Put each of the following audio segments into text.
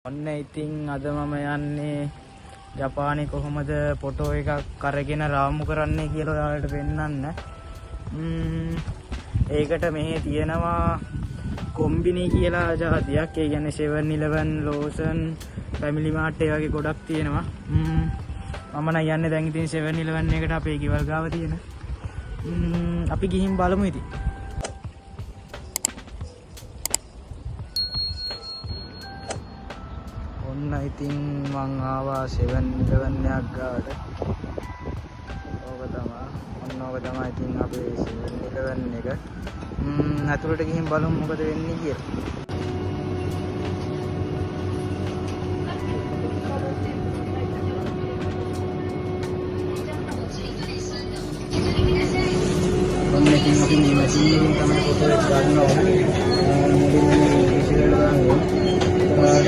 ඔන්න ඉතින් අද මම යන්නේ ජපානයේ කොහොමද ෆොටෝ එකක් අරගෙන රාමු කරන්නේ කියලා ඔයාලට පෙන්නන්න. ඒකට මෙහි තියෙනවා කොම්බිනි කියලා જાතියක්. ඒ කියන්නේ 7-Eleven, Lawson, Family Mart ඒ වගේ ගොඩක් තියෙනවා. මම නම් යන්නේ දැන් ඉතින් 7-Eleven එකට අපේ ගෙවල් ගාව තියෙන. අපි ගිහින් බලමු ඉතින්. ඔන්න ඉතින් මං ආවා 7-Eleven එකක් ගාවට. ඕක තමයි ඉතින් අපේ 7-Eleven එක. අතුලට ගිහින් බලමු මොකද වෙන්නේ කියලා. ඔන්න ඉතින් අපි මේ මැෂින් එකෙන් තමයි ෆොටෝ එක ගන්න ඕනේ. මුලින්ම විසිරලා දාන්නේ.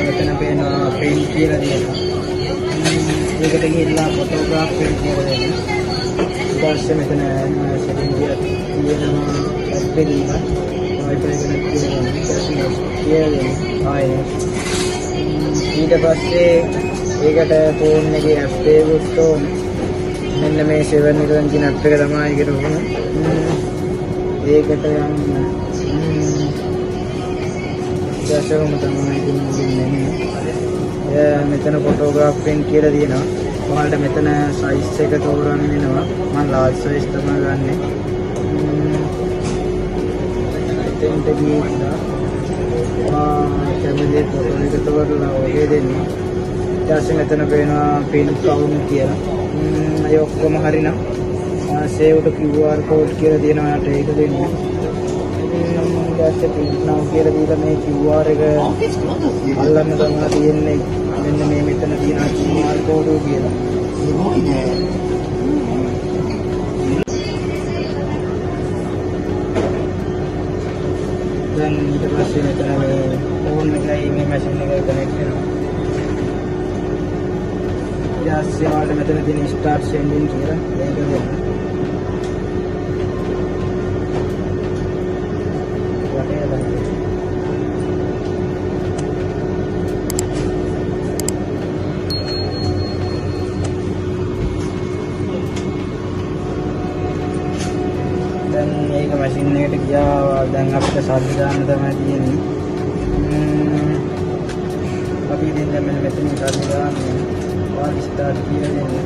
මෙතන පේන ප්‍රින්ට් කියලා දෙනවා. ඒකට ගිහිල්ලා ෆොටෝග්‍රාෆ් ප්‍රින්ට් කියලා දෙනවා. ඊට පස්සේ මෙතන සෙටින් කියලා තියෙනවා. ඇප්පෙලිලා වයිෆයි කනෙක්ට් කියලා ඊට පස්සේ ඒකට ෆෝන් එකේ ඇප් එකක් ඕනේ. මෙන්න මේ 7-Eleven කියන ඇප් එක තමයි ඒකට ඕනේ. ඒකට යන්න දැසවම තමයි ඉන්නේ. මෙතන ෆොටෝග්‍රාෆ් ප්‍රින්ට් කියලා තියෙනවා. ඔයාලට මෙතන සයිස් එක තෝරන්න වෙනවා. මම ලාර්ජ් සයිස් තමයි ගන්නෙ. එතෙන්ට ගිහිල්ලා කැමරේ ෆොටෝ එක තෝරලා ඔය දෙන්නේ. ඊට පස්සේ මෙතන පේනවා පින් කවුන්ට් කියලා. අය ඔක්කොම හරිනම් save to QR code කියලා දෙනවා. යාට ඒක දෙන්න. ඊට print now කියලා දීලා මේ QR එක අල්ලන්න තමයි තියෙන්නේ. මෙන්න මේ මෙතන තියෙන QR code කියලා. දැන් ඊට පස්සේ මෙතන මේ ෆෝන් එකයි මේ මැෂින් එකයි කනෙක්ට් වෙනවා. ඊට පස්සේ වලට මෙතන තියෙන start sending කියලා ඒක දෙන්න. මේක මැෂින් එකට ගියා. දැන් අපිට සල්ලි දාන්න තමයි තියෙන්නේ. අපි ඉතින් දැන් මෙතනින් සල්ලි දාන්නේ. ඔයාලා ස්ටාර්ට් කියලා දෙන්නේ.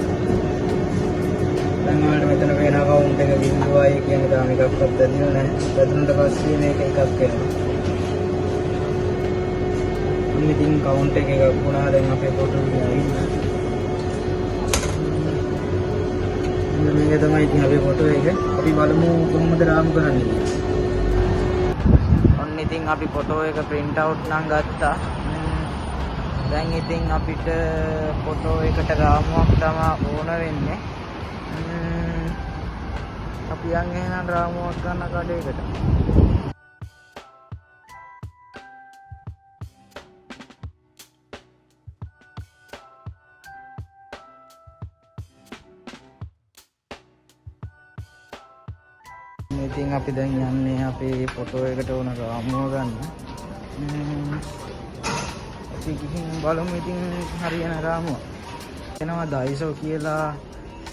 දැන් ඔයාලට මෙතන වෙන account එක 0යි කියන දාම එකක්වත් දැනෙන්නේ නැහැ. දැනුණට පස්සේ මේක එකක් වෙනවා. ඉතින් account එක එකක් වුණා. දැන් අපේ ෆොටෝ එක ඇවිල්ලා. මේක තමයි ඉතින් අපේ ෆොටෝ එක. අපි බලමු කොහොමද රාමු කරන්නේ. ඔන්න ඉතින් අපි ෆොටෝ එක print out නම් ගත්තා. දැන් ඉතින් අපිට ෆොටෝ එකට රාමුවක් තමයි ඕන වෙන්නේ. අපි යන් එහෙනම් රාමුවක් ගන්න කඩේකට. ඉතින් අපි දැන් යන්නේ අපේ ෆොටෝ එකට ඕන රාමුව ගන්න. අපි ගිහින් බලමු ඉතින් හරියන රාමුව. එනවා Daiso කියලා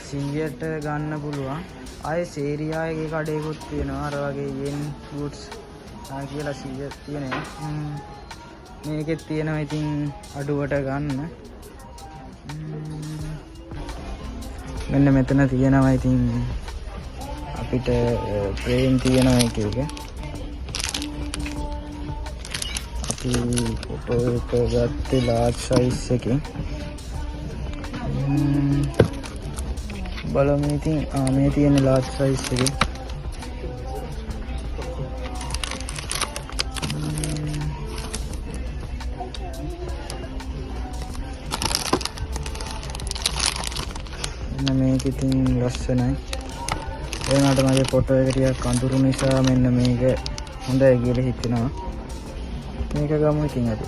100ට ගන්න පුළුවන්. ආයේ සේරියා එකේ කඩේකුත් තියෙනවා. අර වගේ yen goods කියලා 100ක් තියෙනවා. මේකෙත් තියෙනවා ඉතින් අඩුවට ගන්න. මෙන්න මෙතන තියෙනවා ඉතින් අපිට ප්‍රේම් තියෙනවා එක එක. අපි ෆොටෝ එක ගත්තේ ලාර්ජ් සයිස් එකෙන්. බලමු ඉතින් මේ තියෙන ලාර්ජ් සයිස් එකේ. මේක ඉතින් ලස්සනයි. එනකට මගේ ෆොටෝ එක ටිකක් අඳුරු නිසා මෙන්න මේක හොඳයි කියලා හිතෙනවා. මේක ගමු ඉතින් අපි.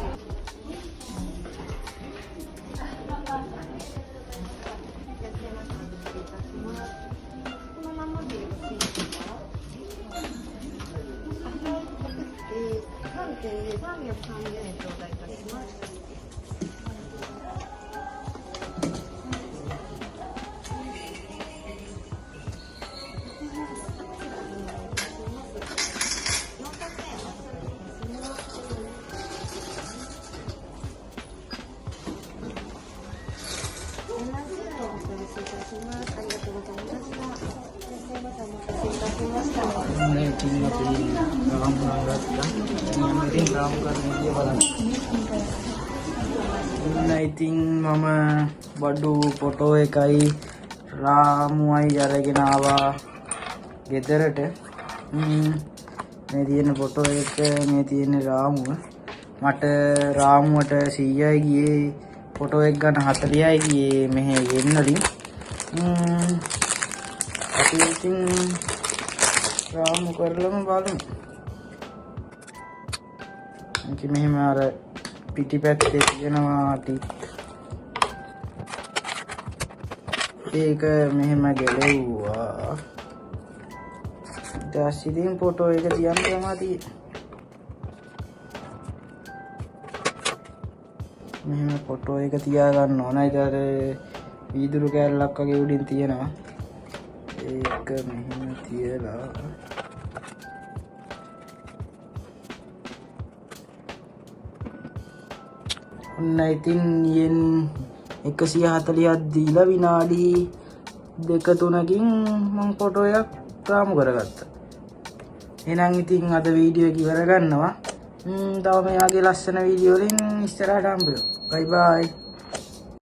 ඉතින් අපි රාමු ගත්තා. ඉතින් රාමු කරන විදිය බලන්න. ඉතින් මම බඩු ෆොටෝ එකයි රාමුවයි අරගෙන ආවා ගෙදරට. මේ තියෙන ෆොටෝ එක, මේ තියෙන රාමුව. මට රාමුවට 100යි ගියේ, ෆොටෝ එක ගන්න 40යි ගියේ මෙහෙ ගෙන්නලින්. අපි ඉතින් රාමු කරලම බලමු. මේක මෙහෙම අර පිටිපැත්තේ තියෙනවා ටික. ඒක මෙහෙම ගැලෙව්වා. ඊට ෆොටෝ එක තියන්න තමයි. මෙහෙම ෆොටෝ එක තියාගන්න ඕන. ඊට වීදුරු කෑල්ලක් වගේ උඩින් තියෙනවා. ඒක මෙහෙම තියලා ඔන්න ඉතින් යෙන් 140ක් දීලා විනාඩි 2-3කින් මම ෆොටෝ එකක් රාමු කරගත්තා. එහෙනම් ඉතින් අද වීඩියෝ එක ඉවර ගන්නවා. තව මෙයාගේ ලස්සන වීඩියෝ වලින් ඉස්සරහට හම්බ වෙමු. බයි බයි.